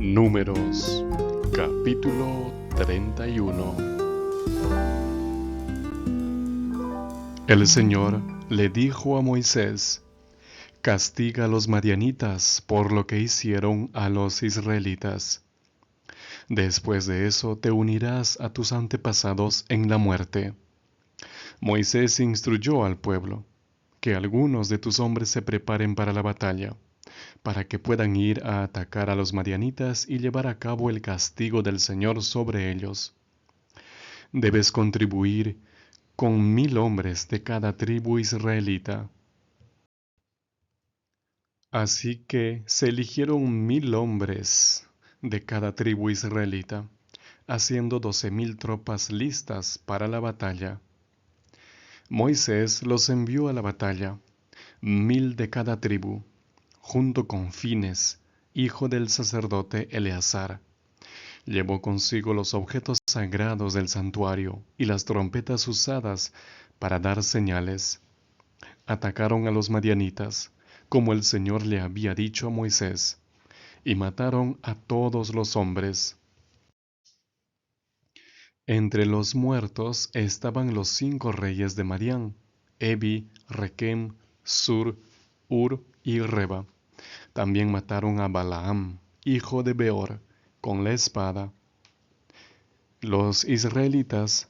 Números, capítulo 31. El Señor le dijo a Moisés: castiga a los madianitas por lo que hicieron a los israelitas. Después de eso te unirás a tus antepasados en la muerte. Moisés instruyó al pueblo: que algunos de tus hombres se preparen para la batalla, para que puedan ir a atacar a los madianitas y llevar a cabo el castigo del Señor sobre ellos. Debes contribuir con 1000 hombres de cada tribu israelita. Así que se eligieron 1000 hombres de cada tribu israelita, haciendo 12,000 tropas listas para la batalla. Moisés los envió a la batalla, 1000 de cada tribu, junto con Fines, hijo del sacerdote Eleazar. Llevó consigo los objetos sagrados del santuario y las trompetas usadas para dar señales. Atacaron a los madianitas, como el Señor le había dicho a Moisés, y mataron a todos los hombres. Entre los muertos estaban los 5 reyes de Madián: Evi, Requem, Sur, Hur y Reba. También mataron a Balaam, hijo de Beor, con la espada. Los israelitas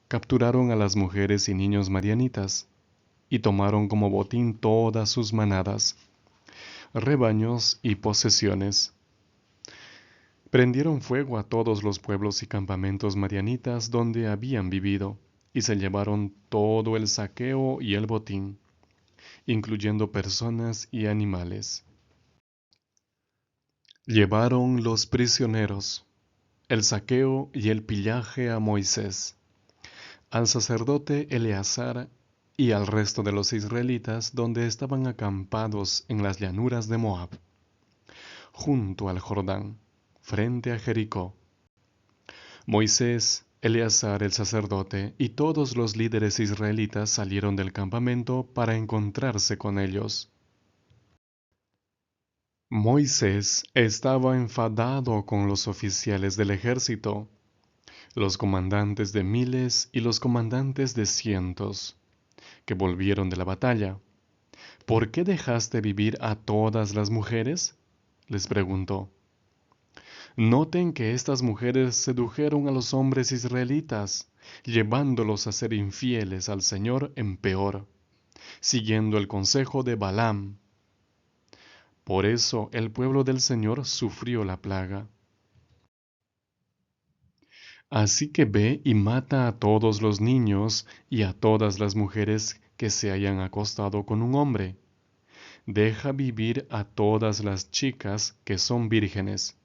capturaron a las mujeres y niños madianitas y tomaron como botín todas sus manadas, rebaños y posesiones. Prendieron fuego a todos los pueblos y campamentos madianitas donde habían vivido, y se llevaron todo el saqueo y el botín, incluyendo personas y animales. Llevaron los prisioneros, el saqueo y el pillaje a Moisés, al sacerdote Eleazar y al resto de los israelitas donde estaban acampados en las llanuras de Moab, junto al Jordán, frente a Jericó. Moisés, Eleazar el sacerdote y todos los líderes israelitas salieron del campamento para encontrarse con ellos. Moisés estaba enfadado con los oficiales del ejército, los comandantes de miles y los comandantes de cientos, que volvieron de la batalla. ¿Por qué dejaste vivir a todas las mujeres?, les preguntó. Noten que estas mujeres sedujeron a los hombres israelitas, llevándolos a ser infieles al Señor en Peor, siguiendo el consejo de Balaam. Por eso el pueblo del Señor sufrió la plaga. Así que ve y mata a todos los niños y a todas las mujeres que se hayan acostado con un hombre. Deja vivir a todas las chicas que son vírgenes,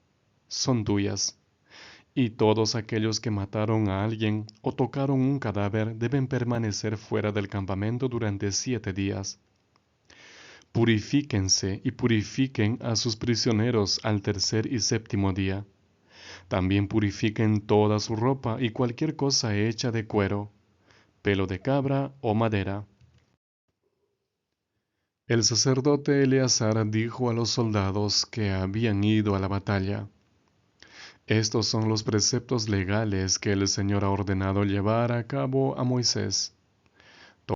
son tuyas. Y todos aquellos que mataron a alguien o tocaron un cadáver deben permanecer fuera del campamento durante 7 días. Purifíquense y purifiquen a sus prisioneros al tercer y séptimo día. También purifiquen toda su ropa y cualquier cosa hecha de cuero, pelo de cabra o madera. El sacerdote Eleazar dijo a los soldados que habían ido a la batalla: estos son los preceptos legales que el Señor ha ordenado llevar a cabo a Moisés.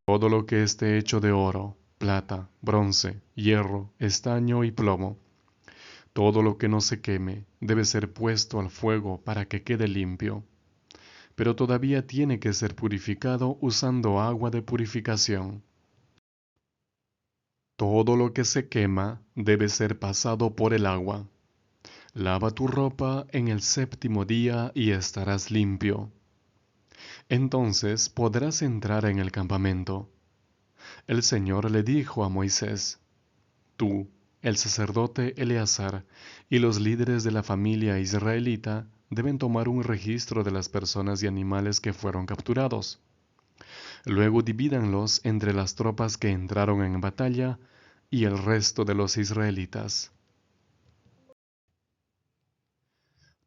Todo lo que esté hecho de oro, plata, bronce, hierro, estaño y plomo, todo lo que no se queme, debe ser puesto al fuego para que quede limpio. Pero todavía tiene que ser purificado usando agua de purificación. Todo lo que se quema debe ser pasado por el agua. Lava tu ropa en el 7º día y estarás limpio. Entonces podrás entrar en el campamento. El Señor le dijo a Moisés: tú, el sacerdote Eleazar y los líderes de la familia israelita deben tomar un registro de las personas y animales que fueron capturados. Luego divídanlos entre las tropas que entraron en batalla y el resto de los israelitas.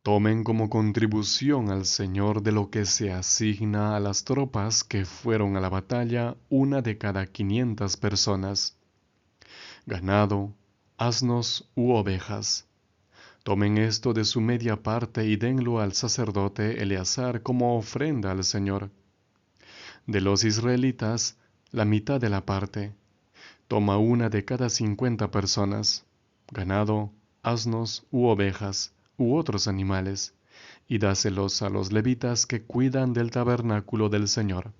Tomen como contribución al Señor de lo que se asigna a las tropas que fueron a la batalla una de cada 500 personas, ganado, asnos u ovejas. Tomen esto de su media parte y denlo al sacerdote Eleazar como ofrenda al Señor. De los israelitas, la mitad de la parte. Toma una de cada 50 personas, ganado, asnos u ovejas, u otros animales, y dáselos a los levitas que cuidan del tabernáculo del Señor.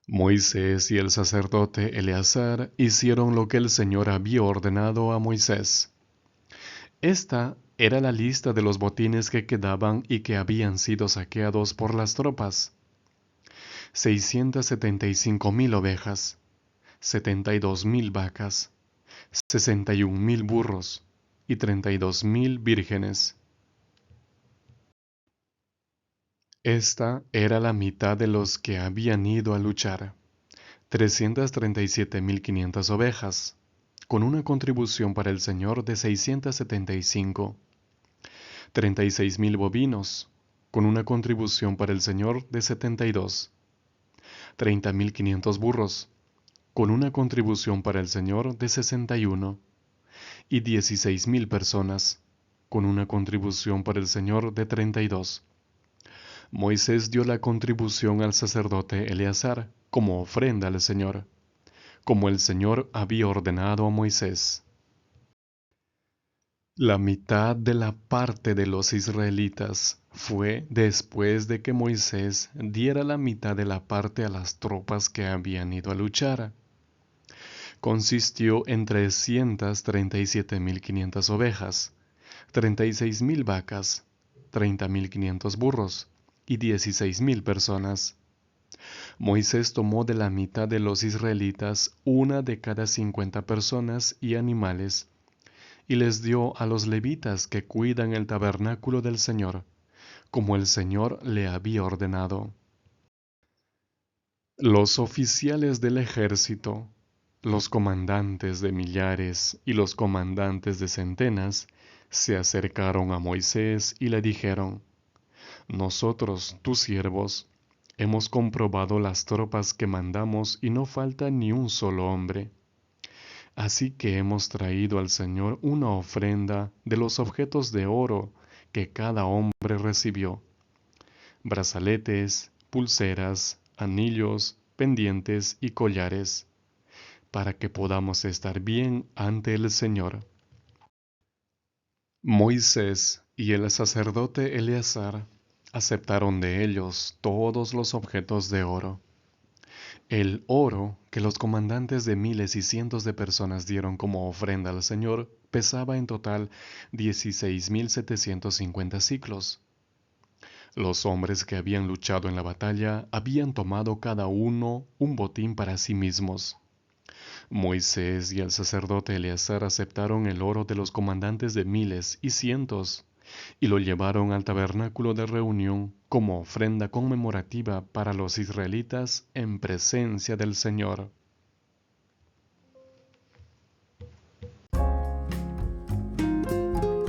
Moisés y el sacerdote Eleazar hicieron lo que el Señor había ordenado a Moisés. Esta era la lista de los botines que quedaban y que habían sido saqueados por las tropas. 675,000 ovejas, 72,000 vacas, 61,000 burros y 32,000 vírgenes. Esta era la mitad de los que habían ido a luchar. 337,500 ovejas, con una contribución para el Señor de 675. 36,000 bovinos, con una contribución para el Señor de 72. 30,500 burros, con una contribución para el Señor de 61. Y 16,000 personas, con una contribución para el Señor de 32. Moisés dio la contribución al sacerdote Eleazar como ofrenda al Señor, como el Señor había ordenado a Moisés. La mitad de la parte de los israelitas fue después de que Moisés diera la mitad de la parte a las tropas que habían ido a luchar. Consistió en 337,500 ovejas, 36,000 vacas, 30,500 burros y 16,000 personas. Moisés tomó de la mitad de los israelitas una de cada 50 personas y animales, y les dio a los levitas que cuidan el tabernáculo del Señor, como el Señor le había ordenado. Los oficiales del ejército, los comandantes de millares y los comandantes de centenas, se acercaron a Moisés y le dijeron: Nosotros, tus siervos, hemos comprobado las tropas que mandamos y no falta ni un solo hombre. Así que hemos traído al Señor una ofrenda de los objetos de oro que cada hombre recibió: brazaletes, pulseras, anillos, pendientes y collares, para que podamos estar bien ante el Señor. Moisés y el sacerdote Eleazar aceptaron de ellos todos los objetos de oro. El oro que los comandantes de miles y cientos de personas dieron como ofrenda al Señor pesaba en total 16,750 siclos. Los hombres que habían luchado en la batalla habían tomado cada uno un botín para sí mismos. Moisés y el sacerdote Eleazar aceptaron el oro de los comandantes de miles y cientos y lo llevaron al tabernáculo de reunión como ofrenda conmemorativa para los israelitas en presencia del Señor.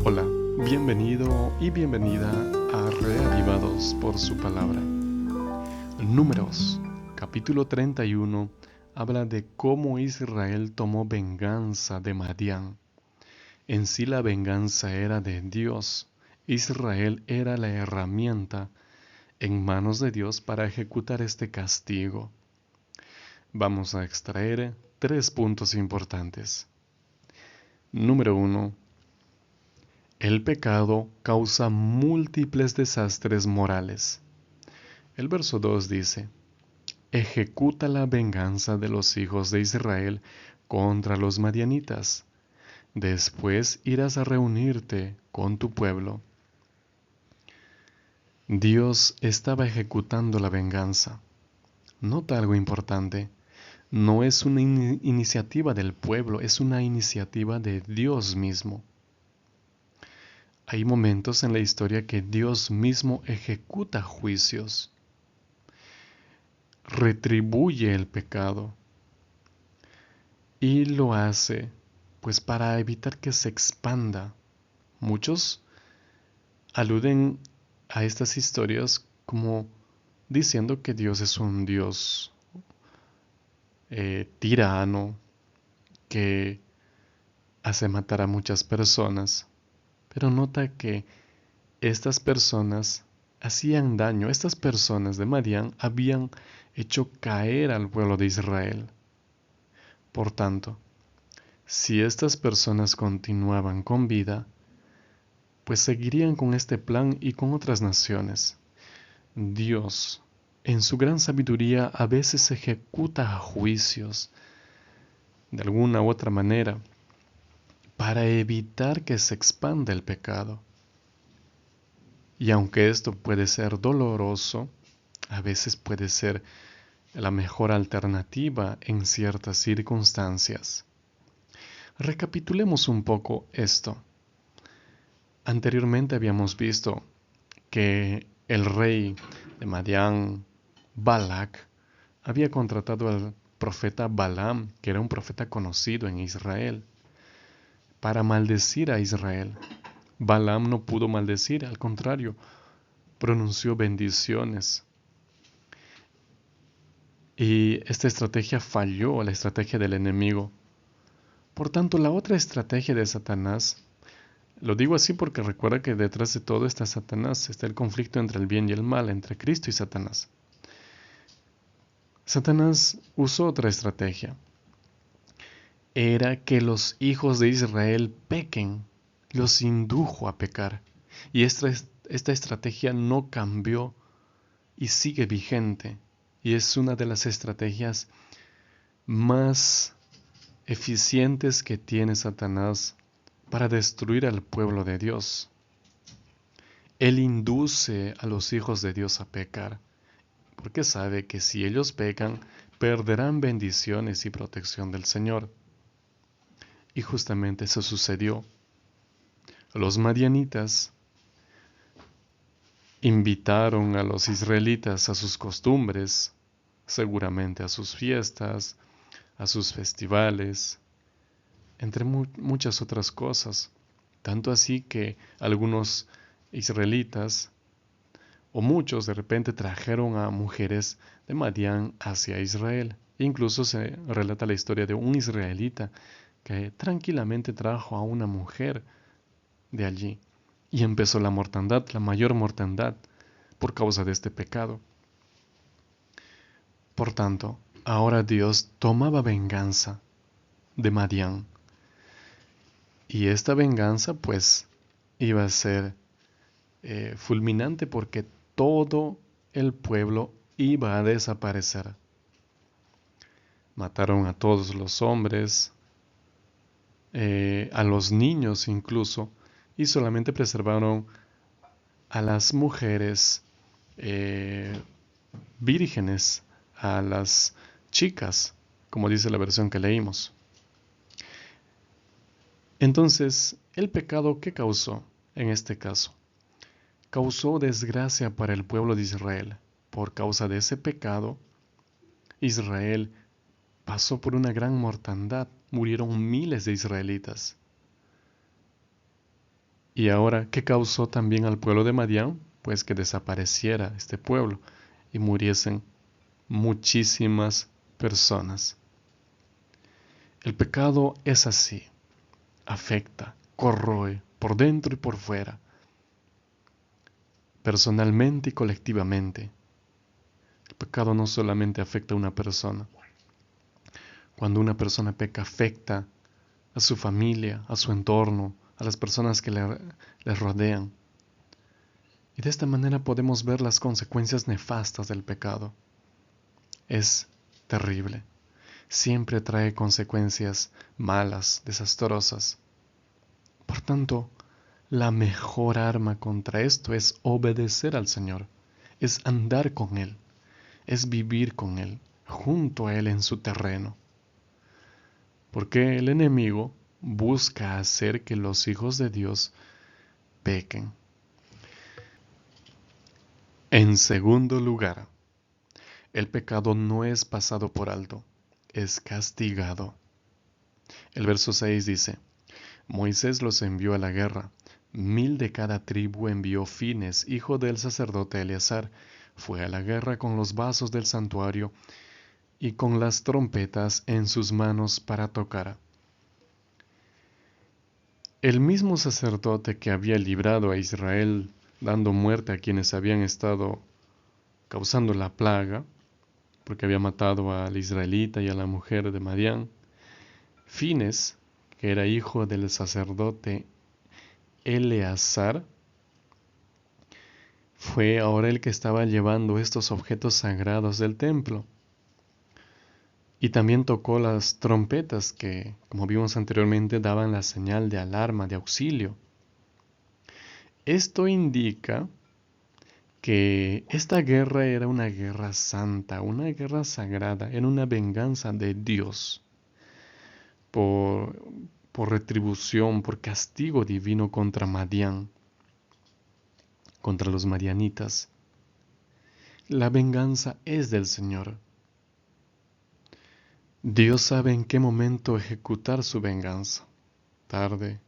Hola, bienvenido y bienvenida a Reavivados por su palabra. Números, capítulo 31, habla de cómo Israel tomó venganza de Madián. En sí la venganza era de Dios. Israel era la herramienta en manos de Dios para ejecutar este castigo. Vamos a extraer 3 puntos importantes. Número 1. El pecado causa múltiples desastres morales. El verso 2 dice: Ejecuta la venganza de los hijos de Israel contra los madianitas. Después irás a reunirte con tu pueblo. Dios estaba ejecutando la venganza. Nota algo importante. No es una iniciativa del pueblo, es una iniciativa de Dios mismo. Hay momentos en la historia que Dios mismo ejecuta juicios, retribuye el pecado y lo hace pues para evitar que se expanda. Muchos aluden a estas historias como diciendo que Dios es un Dios tirano, que hace matar a muchas personas, pero nota que estas personas hacían daño. Estas personas de Madián habían hecho caer al pueblo de Israel. Por tanto, si estas personas continuaban con vida, pues seguirían con este plan y con otras naciones. Dios, en su gran sabiduría, a veces ejecuta juicios de alguna u otra manera para evitar que se expanda el pecado. Y aunque esto puede ser doloroso, a veces puede ser la mejor alternativa en ciertas circunstancias. Recapitulemos un poco esto. Anteriormente habíamos visto que el rey de Madián, Balac, había contratado al profeta Balaam, que era un profeta conocido en Israel, para maldecir a Israel. Balaam no pudo maldecir, al contrario, pronunció bendiciones. Y esta estrategia falló, la estrategia del enemigo. Por tanto, la otra estrategia de Satanás, lo digo así porque recuerda que detrás de todo está Satanás, está el conflicto entre el bien y el mal, entre Cristo y Satanás. Satanás usó otra estrategia. Era que los hijos de Israel pequen, los indujo a pecar. Y esta estrategia no cambió y sigue vigente. Y es una de las estrategias más eficientes que tiene Satanás para destruir al pueblo de Dios. Él induce a los hijos de Dios a pecar, porque sabe que si ellos pecan, perderán bendiciones y protección del Señor. Y justamente eso sucedió. Los madianitas invitaron a los israelitas a sus costumbres, seguramente a sus fiestas, a sus festivales, entre muchas otras cosas. Tanto así que algunos israelitas, o muchos de repente, trajeron a mujeres de Madián hacia Israel. Incluso se relata la historia de un israelita que tranquilamente trajo a una mujer de allí. Y empezó la mortandad, la mayor mortandad, por causa de este pecado. Por tanto, ahora Dios tomaba venganza de Madián. Y esta venganza, pues, iba a ser fulminante porque todo el pueblo iba a desaparecer. Mataron a todos los hombres, a los niños incluso, y solamente preservaron a las mujeres vírgenes, a las chicas, como dice la versión que leímos. Entonces, ¿el pecado qué causó en este caso? Causó desgracia para el pueblo de Israel. Por causa de ese pecado, Israel pasó por una gran mortandad. Murieron miles de israelitas. Y ahora, ¿qué causó también al pueblo de Madián? Pues que desapareciera este pueblo y muriesen muchísimas personas. El pecado es así, afecta, corroe por dentro y por fuera, personalmente y colectivamente. El pecado no solamente afecta a una persona. Cuando una persona peca, afecta a su familia, a su entorno, a las personas que le rodean. Y de esta manera podemos ver las consecuencias nefastas del pecado. Es terrible. Siempre trae consecuencias malas, desastrosas. Por tanto, la mejor arma contra esto es obedecer al Señor, es andar con Él, es vivir con Él, junto a Él en su terreno. Porque el enemigo busca hacer que los hijos de Dios pequen. En segundo lugar, el pecado no es pasado por alto, es castigado. El verso 6 dice: Moisés los envió a la guerra. 1000 de cada tribu envió Fines, hijo del sacerdote Eleazar. Fue a la guerra con los vasos del santuario y con las trompetas en sus manos para tocar. El mismo sacerdote que había librado a Israel dando muerte a quienes habían estado causando la plaga, porque había matado al israelita y a la mujer de Madián, Fines, que era hijo del sacerdote Eleazar, fue ahora el que estaba llevando estos objetos sagrados del templo. Y también tocó las trompetas que, como vimos anteriormente, daban la señal de alarma, de auxilio. Esto indica que esta guerra era una guerra santa, una guerra sagrada, era una venganza de Dios por, por retribución, por castigo divino contra Madián, contra los madianitas. La venganza es del Señor. Dios sabe en qué momento ejecutar su venganza. Tarde,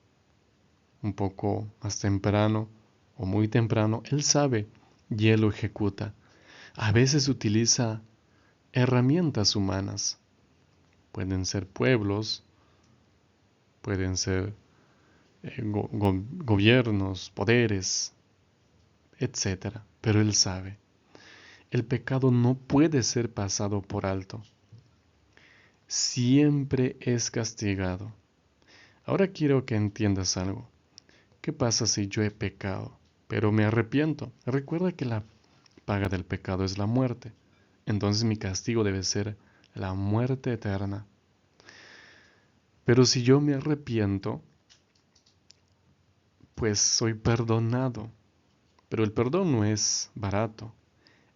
un poco más temprano o muy temprano, Él sabe y Él lo ejecuta. A veces utiliza herramientas humanas. Pueden ser pueblos, pueden ser gobiernos, poderes, etcétera. Pero Él sabe. El pecado no puede ser pasado por alto. Siempre es castigado. Ahora quiero que entiendas algo. ¿Qué pasa si yo he pecado, pero me arrepiento? Recuerda que la paga del pecado es la muerte. Entonces mi castigo debe ser la muerte eterna. Pero si yo me arrepiento, pues soy perdonado. Pero el perdón no es barato.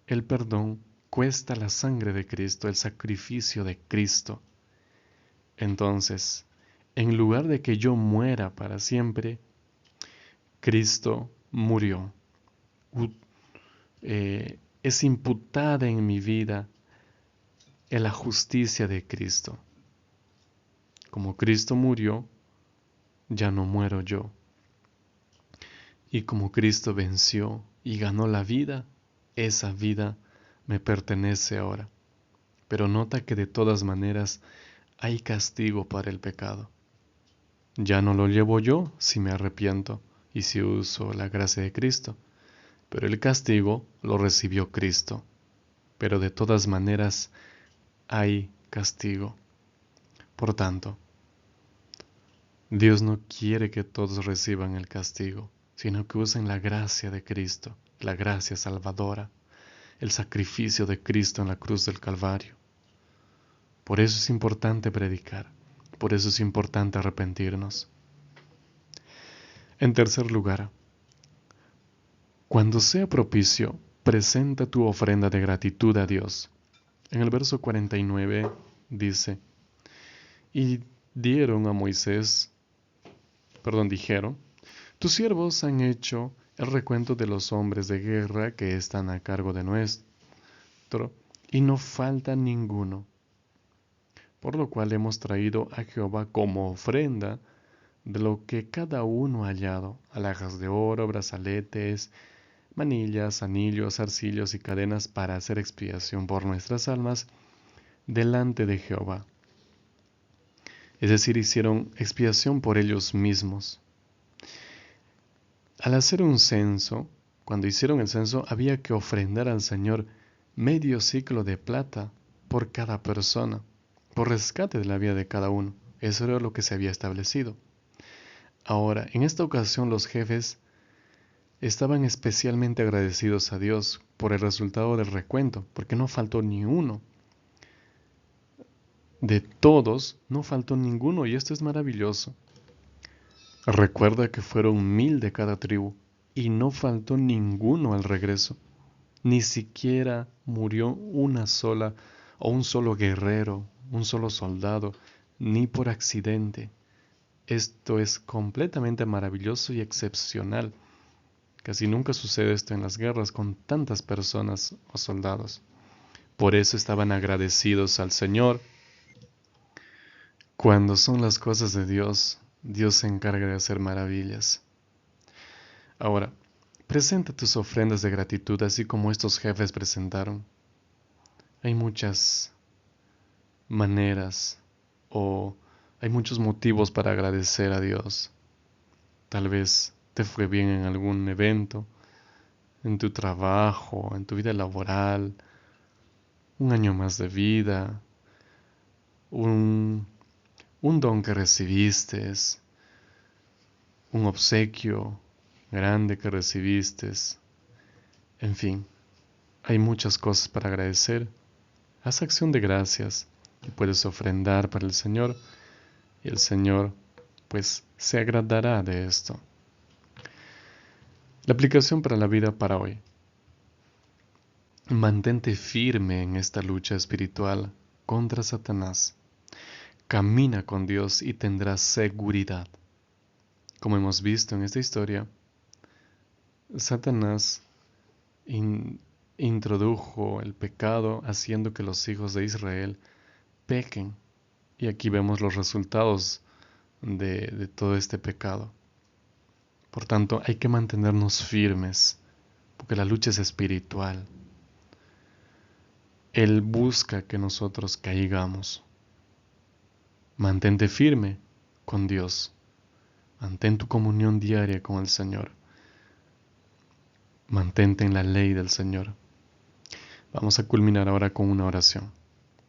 El perdón cuesta la sangre de Cristo, el sacrificio de Cristo. Entonces, en lugar de que yo muera para siempre, Cristo murió. Es imputada en mi vida en la justicia de Cristo. Como Cristo murió, ya no muero yo. Y como Cristo venció y ganó la vida, esa vida me pertenece ahora. Pero nota que de todas maneras hay castigo para el pecado. Ya no lo llevo yo si me arrepiento y si uso la gracia de Cristo, pero el castigo lo recibió Cristo. Pero de todas maneras hay castigo. Por tanto, Dios no quiere que todos reciban el castigo, sino que usen la gracia de Cristo, la gracia salvadora, el sacrificio de Cristo en la cruz del Calvario. Por eso es importante predicar, por eso es importante arrepentirnos. En tercer lugar, cuando sea propicio, presenta tu ofrenda de gratitud a Dios. En el verso 49 dice, y dijeron, tus siervos han hecho el recuento de los hombres de guerra que están a cargo de nuestro, y no falta ninguno. Por lo cual hemos traído a Jehová como ofrenda de lo que cada uno ha hallado, alhajas de oro, brazaletes, manillas, anillos, arcillos y cadenas para hacer expiación por nuestras almas delante de Jehová. Es decir, hicieron expiación por ellos mismos. Al hacer un censo, cuando hicieron el censo, había que ofrendar al Señor medio ciclo de plata por cada persona, por rescate de la vida de cada uno. Eso era lo que se había establecido. Ahora, en esta ocasión los jefes estaban especialmente agradecidos a Dios por el resultado del recuento, porque no faltó ni uno. De todos, no faltó ninguno, y esto es maravilloso. Recuerda que fueron 1000 de cada tribu, y no faltó ninguno al regreso. Ni siquiera murió una sola o un solo guerrero, un solo soldado, ni por accidente. Esto es completamente maravilloso y excepcional. Casi nunca sucede esto en las guerras con tantas personas o soldados. Por eso estaban agradecidos al Señor. Cuando son las cosas de Dios, Dios se encarga de hacer maravillas. Ahora, presenta tus ofrendas de gratitud así como estos jefes presentaron. Hay muchas maneras o hay muchos motivos para agradecer a Dios. Tal vez te fue bien en algún evento, en tu trabajo, en tu vida laboral, un año más de vida, un, un don que recibiste, un obsequio grande que recibiste. En fin, hay muchas cosas para agradecer. Haz acción de gracias y puedes ofrendar para el Señor y el Señor pues se agradará de esto. La aplicación para la vida para hoy. Mantente firme en esta lucha espiritual contra Satanás. Camina con Dios y tendrás seguridad. Como hemos visto en esta historia, Satanás introdujo el pecado haciendo que los hijos de Israel pequen. Y aquí vemos los resultados de todo este pecado. Por tanto, hay que mantenernos firmes, porque la lucha es espiritual. Él busca que nosotros caigamos. Mantente firme con Dios. Mantén tu comunión diaria con el Señor. Mantente en la ley del Señor. Vamos a culminar ahora con una oración.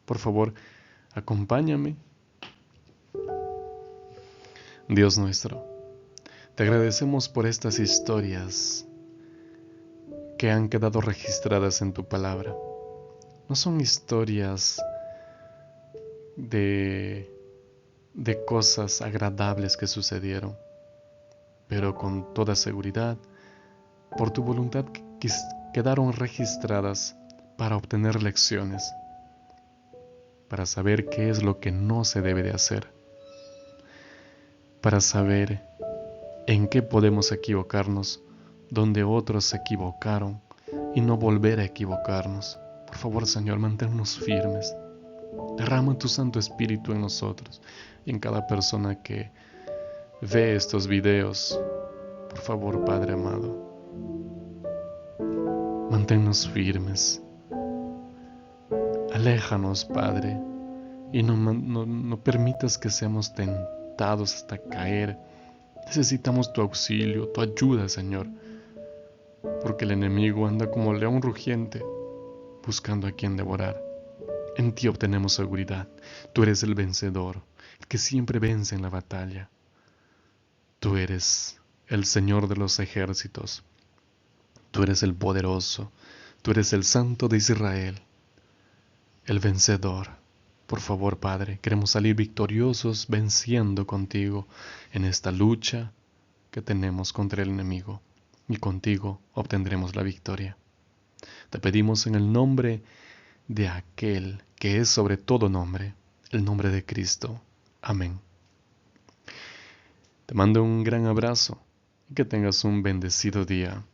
Por favor, acompáñame. Dios nuestro, te agradecemos por estas historias que han quedado registradas en tu palabra. No son historias de cosas agradables que sucedieron, pero con toda seguridad, por tu voluntad quedaron registradas para obtener lecciones, para saber qué es lo que no se debe de hacer, para saber en qué podemos equivocarnos donde otros se equivocaron y no volver a equivocarnos. Por favor, Señor, manténnos firmes. Derrama tu Santo Espíritu en nosotros y en cada persona que ve estos videos. Por favor, Padre amado, manténnos firmes. Aléjanos, Padre, y no permitas que seamos tentados hasta caer. Necesitamos tu auxilio, tu ayuda, Señor, porque el enemigo anda como león rugiente, buscando a quien devorar. En ti obtenemos seguridad. Tú eres el vencedor, el que siempre vence en la batalla. Tú eres el Señor de los ejércitos. Tú eres el poderoso. Tú eres el Santo de Israel, el vencedor. Por favor, Padre, queremos salir victoriosos venciendo contigo en esta lucha que tenemos contra el enemigo. Y contigo obtendremos la victoria. Te pedimos en el nombre de aquel que es sobre todo nombre, el nombre de Cristo. Amén. Te mando un gran abrazo y que tengas un bendecido día.